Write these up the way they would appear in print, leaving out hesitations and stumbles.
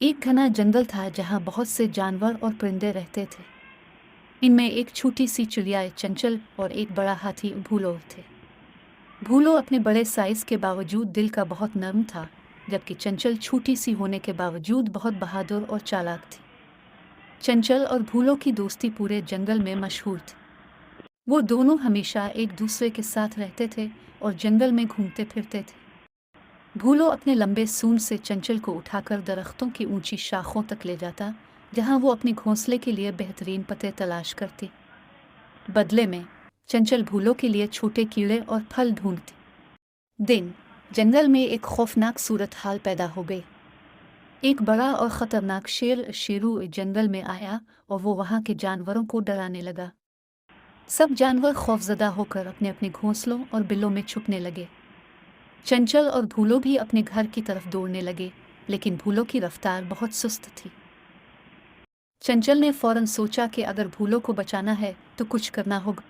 एक घना जंगल था जहाँ बहुत से जानवर और परिंदे रहते थे। इनमें एक छोटी सी चिड़िया चंचल और एक बड़ा हाथी भूलो थे। भूलो अपने बड़े साइज के बावजूद दिल का बहुत नर्म था, जबकि चंचल छोटी सी होने के बावजूद बहुत बहादुर और चालाक थी। चंचल और भूलो की दोस्ती पूरे जंगल में मशहूर थी। वो दोनों हमेशा एक दूसरे के साथ रहते थे और जंगल में घूमते फिरते थे। भूलो अपने लंबे सूंड से चंचल को उठाकर दरख्तों की ऊंची शाखों तक ले जाता, जहां वो अपने घोंसले के लिए बेहतरीन पत्ते तलाश करती। बदले में चंचल भूलो के लिए छोटे कीड़े और फल ढूंढती। दिन जंगल में एक खौफनाक सूरत हाल पैदा हो गई। एक बड़ा और खतरनाक शेरू जंगल में आया और वो वहां के जानवरों को डराने लगा। सब जानवर खौफजदा होकर अपने अपने घोंसलों और बिलों में छुपने लगे। चंचल और भूलो भी अपने घर की तरफ दौड़ने लगे, लेकिन भूलो की रफ्तार बहुत सुस्त थी। चंचल ने फौरन सोचा कि अगर भूलो को बचाना है तो कुछ करना होगा।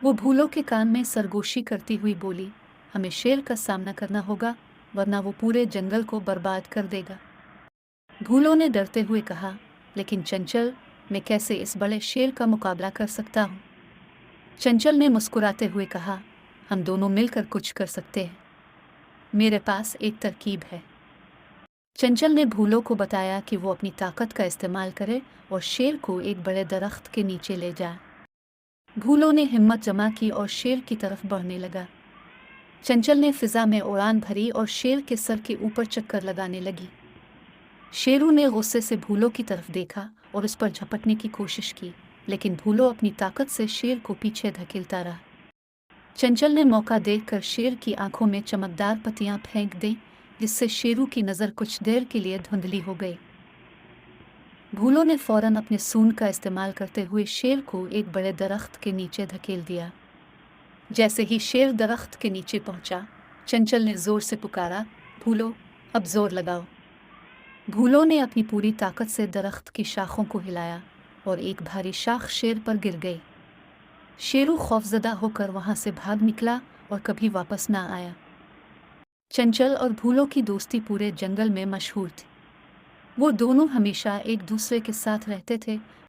वो भूलो के कान में सरगोशी करती हुई बोली, हमें शेर का सामना करना होगा, वरना वो पूरे जंगल को बर्बाद कर देगा। भूलो ने डरते हुए कहा, लेकिन चंचल, मैं कैसे इस बड़े शेर का मुकाबला कर सकता हूँ। चंचल ने मुस्कुराते हुए कहा, हम दोनों मिलकर कुछ कर सकते हैं। मेरे पास एक तरकीब है। चंचल ने भूलो को बताया कि वो अपनी ताकत का इस्तेमाल करे और शेर को एक बड़े दरख्त के नीचे ले जाए। भूलो ने हिम्मत जमा की और शेर की तरफ बढ़ने लगा। चंचल ने फिजा में उड़ान भरी और शेर के सर के ऊपर चक्कर लगाने लगी। शेरू ने गुस्से से भूलो की तरफ देखा और उस पर झपटने की कोशिश की, लेकिन भूलो अपनी ताकत से शेर को पीछे धकेलता रहा। चंचल ने मौका देखकर शेर की आंखों में चमकदार पत्तियां फेंक दी, जिससे शेरू की नज़र कुछ देर के लिए धुंधली हो गई। भूलो ने फौरन अपने सूंड का इस्तेमाल करते हुए शेर को एक बड़े दरख्त के नीचे धकेल दिया। जैसे ही शेर दरख्त के नीचे पहुंचा, चंचल ने जोर से पुकारा, भूलो, अब जोर लगाओ। भूलो ने अपनी पूरी ताकत से दरख्त की शाखों को हिलाया और एक भारी शाख शेर पर गिर गई। शेरू खौफजदा होकर वहां से भाग निकला और कभी वापस ना आया। चंचल और भूलो की दोस्ती पूरे जंगल में मशहूर थी। वो दोनों हमेशा एक दूसरे के साथ रहते थे